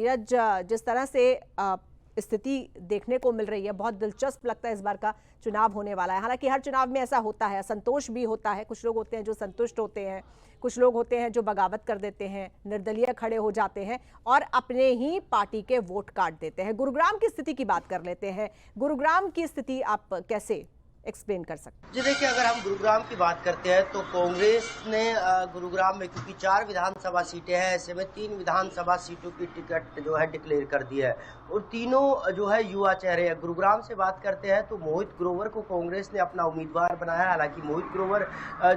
नीरज, जिस तरह से स्थिति देखने को मिल रही है, बहुत दिलचस्प लगता है इस बार का चुनाव होने वाला है। हालांकि हर चुनाव में ऐसा होता है, असंतोष भी होता है। कुछ लोग होते हैं जो संतुष्ट होते हैं, कुछ लोग होते हैं जो बगावत कर देते हैं, निर्दलीय खड़े हो जाते हैं और अपने ही पार्टी के वोट काट देते हैं। गुरुग्राम की स्थिति की बात कर लेते हैं। गुरुग्राम की स्थिति आप कैसे एक्सप्लेन कर सकते हैं? जी देखिए, अगर हम गुरुग्राम की बात करते हैं तो कांग्रेस ने गुरुग्राम में, क्योंकि 4 विधानसभा सीटें हैं, ऐसे में 3 विधानसभा सीटों की टिकट जो है डिक्लेयर कर दी है और तीनों जो है युवा चेहरे हैं। गुरुग्राम से बात करते हैं तो मोहित ग्रोवर को कांग्रेस ने अपना उम्मीदवार बनाया। हालांकि मोहित ग्रोवर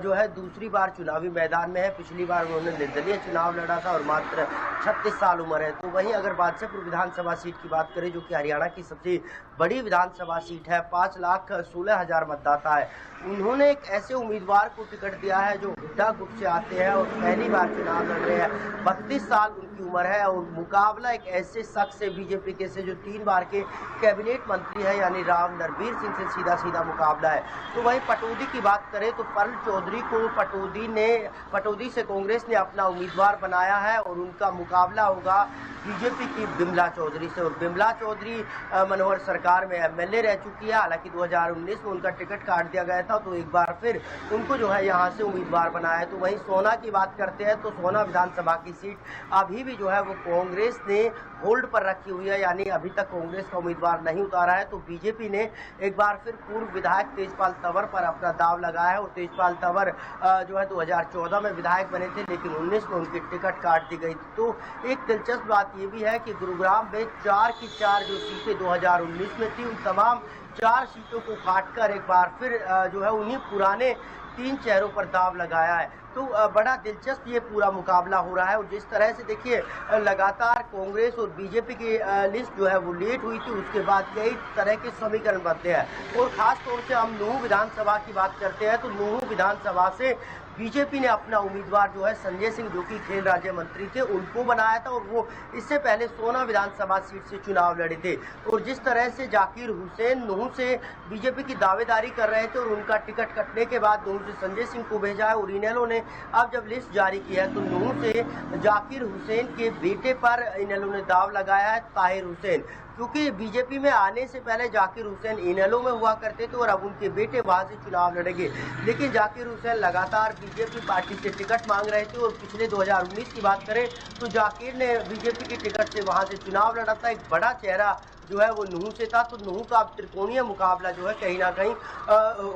जो है दूसरी बार चुनावी मैदान में है। पिछली बार उन्होंने निर्दलीय चुनाव लड़ा था और मात्र 36 साल उम्र है। तो वहीं अगर बादशाहपुर विधानसभा सीट की बात करें, जो कि हरियाणा की सबसे बड़ी विधानसभा सीट है, 5,16,000 मतदाता है, उन्होंने एक ऐसे उम्मीदवार को टिकट दिया है जो हुड्डा गुट से आते हैं और पहली बार चुनाव लड़ रहे हैं। 32 साल उनकी उम्र है और मुकाबला एक ऐसे शख्स से बीजेपी के से जो 3 बार के कैबिनेट मंत्री है, यानी राव नरबीर सिंह से सीधा मुकाबला है। तो वहीं पटौदी की बात करें तो परल चौधरी को पटौदी से कांग्रेस ने अपना उम्मीदवार बनाया है और उनका मुकाबला होगा बीजेपी की बिमला चौधरी से। और बिमला चौधरी मनोहर सरकार में एमएलए रह चुकी है। हालांकि 2019 में उनका टिकट काट दिया गया था, तो एक बार फिर उनको जो है यहाँ से उम्मीदवार बनाया है। तो वहीं सोना की बात करते हैं तो सोना विधानसभा की सीट अभी भी जो है वो कांग्रेस ने होल्ड पर रखी हुई है, यानी अभी तक कांग्रेस का उम्मीदवार नहीं उतारा है। तो बीजेपी ने एक बार फिर पूर्व विधायक तेजपाल तंवर पर अपना दाव लगाया है और तेजपाल तंवर जो है 2014 में विधायक बने थे, लेकिन 19 में उनकी टिकट काट दी गई। तो एक दिलचस्प बात ये भी है कि गुरुग्राम में 4 की 4 जो सीटें 2019 में थी, उन तमाम 4 सीटों को काटकर एक बार फिर जो है उन्हीं पुराने 3 चेहरों पर दाव लगाया है। तो बड़ा दिलचस्प ये पूरा मुकाबला हो रहा है। और जिस तरह से देखिए, लगातार कांग्रेस और बीजेपी की लिस्ट जो है वो लेट हुई थी, उसके बाद कई तरह के समीकरण बनते हैं। और खास तौर से हम नूंह विधानसभा की बात करते हैं तो नूंह विधानसभा से बीजेपी ने अपना उम्मीदवार जो है संजय सिंह, जो कि खेल राज्य मंत्री थे, उनको बनाया था और वो इससे पहले सोना विधानसभा सीट से चुनाव लड़े थे। और जिस तरह से जाकिर हुसैन नूंह से बीजेपी की दावेदारी कर रहे थे और उनका टिकट कटने के बाद नूंह से संजय सिंह को भेजा है और इनेलो ने अब जब लिस्ट जारी की है तो नूंह से जाकिर हुसैन के बेटे पर इनेलो ने दाव लगाया है, ताहिर हुसैन। क्योंकि बीजेपी में आने से पहले जाकिर हुसैन इनेलो में हुआ करते थे और अब उनके बेटे वहां से चुनाव लड़ेंगे, लेकिन जाकिर हुसैन लगातार बीजेपी पार्टी से टिकट मांग रहे थे। और पिछले 2019 की बात करें तो जाकिर ने बीजेपी की टिकट से वहां से चुनाव लड़ा था। एक बड़ा चेहरा जो है वो नूंह से था, तो नूंह का अब त्रिकोणीय मुकाबला जो है कहीं ना कहीं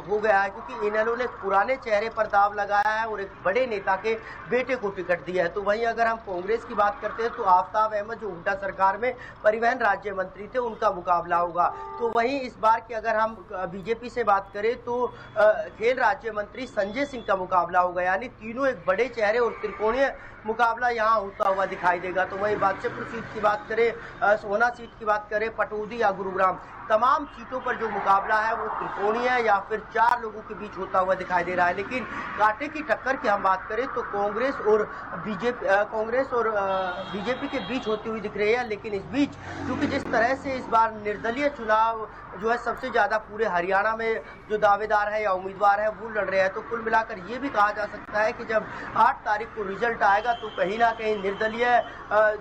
हो गया है, क्योंकि इनेलो ने पुराने चेहरे पर दाव लगाया है और एक बड़े नेता के बेटे को टिकट दिया है। तो वहीं अगर हम कांग्रेस की बात करते हैं तो आफ्ताब अहमद, जो हुड्डा सरकार में परिवहन राज्य मंत्री थे, उनका मुकाबला होगा। तो वहीं इस बार की अगर हम बीजेपी से बात करें तो खेल राज्य मंत्री संजय सिंह का मुकाबला होगा, यानी तीनों एक बड़े चेहरे और त्रिकोणीय मुकाबला यहाँ होता हुआ दिखाई देगा। तो वहीं बादशाहपुर सीट की बात करें, सोना सीट की बात करें, पटौदी या गुरुग्राम, तमाम सीटों पर जो मुकाबला है वो त्रिकोणीय है या फिर 4 लोगों के बीच होता हुआ दिखाई दे रहा है। लेकिन कांटे की टक्कर की हम बात करें तो कांग्रेस और बीजेपी के बीच होती हुई दिख रही है। लेकिन इस बीच क्योंकि जिस तरह से इस बार निर्दलीय चुनाव जो है सबसे ज्यादा पूरे हरियाणा में जो दावेदार है या उम्मीदवार है वो लड़ रहे हैं, तो कुल मिलाकर ये भी कहा जा सकता है कि जब 8 तारीख को रिजल्ट आएगा तो कहीं ना कहीं निर्दलीय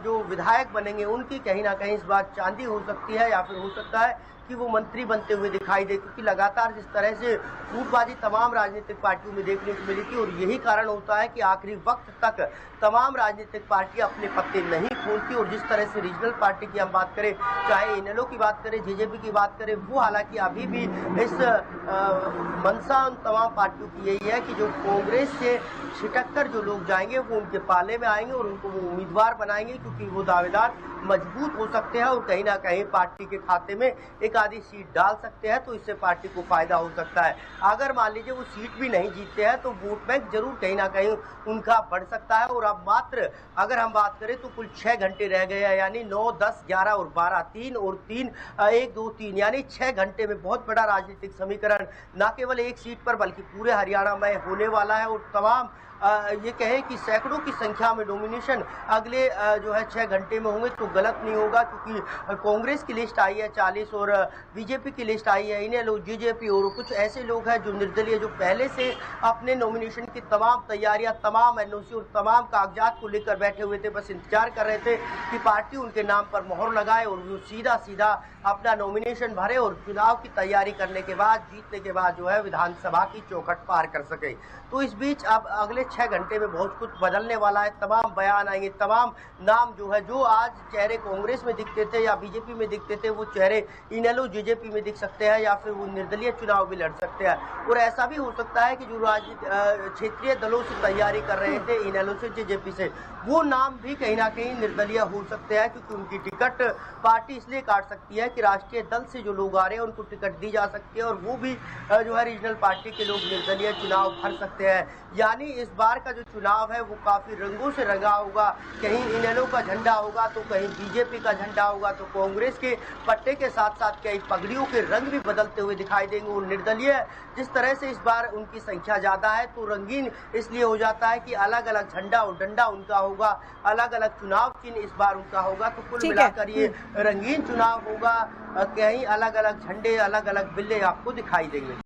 जो विधायक बनेंगे उनकी कहीं ना कहीं इस बार चांदी हो सकती है या फिर हो सकता है कि वो मंत्री बनते हुए दिखाई दे। क्योंकि लगातार जिस तरह से फूटबाजी तमाम राजनीतिक पार्टियों में देखने को मिली थी और यही कारण होता है कि आखिरी वक्त तक तमाम राजनीतिक पार्टियां अपने पत्ते नहीं खोलती। और जिस तरह से रीजनल पार्टी की हम बात करें, चाहे इनेलो की बात करें, जेजेपी की बात करें, वो हालांकि अभी भी इस मंशा उन तमाम पार्टियों की यही है कि जो कांग्रेस से छिटक जो लोग जाएंगे वो उनके पाले में आएंगे और उनको वो उम्मीदवार बनाएंगे, क्योंकि वो दावेदार मजबूत हो सकते हैं और कहीं ना कहीं पार्टी के खाते में एक आधी सीट डाल सकते हैं, तो इससे पार्टी को फायदा हो सकता है। अगर मान लीजिए वो सीट भी नहीं जीतते हैं तो वोट बैंक जरूर कहीं ना कहीं उनका बढ़ सकता है। और अब मात्र अगर हम बात करें तो कुल 6 घंटे रह गए हैं, यानी 9, 10, 11 और 12, 3 और 3, 1, 2, 3, यानी 6 घंटे में बहुत बड़ा राजनीतिक समीकरण न केवल एक सीट पर बल्कि पूरे हरियाणा में होने वाला है। और तमाम ये कहें कि सैकड़ों की संख्या में नॉमिनेशन अगले जो है 6 घंटे में होंगे तो गलत नहीं होगा, क्योंकि कांग्रेस की लिस्ट आई है 40 और बीजेपी की लिस्ट आई है, इन्हें लोग जेजेपी और कुछ ऐसे लोग हैं जो निर्दलीय, जो पहले से अपने नॉमिनेशन की तमाम तैयारियां, तमाम एनओसी और तमाम कागजात को लेकर बैठे हुए थे, बस इंतजार कर रहे थे कि पार्टी उनके नाम पर मोहर लगाए और वो सीधा सीधा अपना नॉमिनेशन भरे और चुनाव की तैयारी करने के बाद, जीतने के बाद जो है विधानसभा की चौखट पार कर सके। तो इस बीच अब अगले 6 घंटे में बहुत कुछ बदलने वाला है, तमाम बयान आएंगे, तमाम नाम जो है, जो आज चेहरे कांग्रेस में दिखते थे या बीजेपी में दिखते थे, वो चेहरे इनेलो जेजेपी में दिख सकते हैं या फिर वो निर्दलीय चुनाव भी लड़ सकते हैं। और ऐसा भी हो सकता है कि जो क्षेत्रीय दलों से तैयारी कर रहे थे इनेलो से, जेजेपी से, वो नाम भी कहीं ना कहीं निर्दलीय हो सकते हैं, क्योंकि उनकी टिकट पार्टी इसलिए काट सकती है कि राष्ट्रीय दल से जो लोग आ रहे हैं उनको टिकट दी जा सकती है और वो भी जो है रीजनल पार्टी के लोग निर्दलीय चुनाव भर सकते हैं। यानी इस बार का जो चुनाव है वो काफी रंगों से रंगा होगा, कहीं इनेलो का झंडा होगा तो कहीं बीजेपी का झंडा होगा, तो कांग्रेस के पट्टे के साथ साथ कई पगड़ियों के रंग भी बदलते हुए दिखाई देंगे। और निर्दलीय जिस तरह से इस बार उनकी संख्या ज्यादा है तो रंगीन इसलिए हो जाता है कि अलग अलग झंडा और डंडा उनका होगा, अलग अलग चुनाव चिन्ह इस बार उनका होगा, तो कुल मिलाकर ये रंगीन चुनाव होगा, कहीं अलग अलग झंडे, अलग अलग बिल्ले आपको दिखाई देंगे।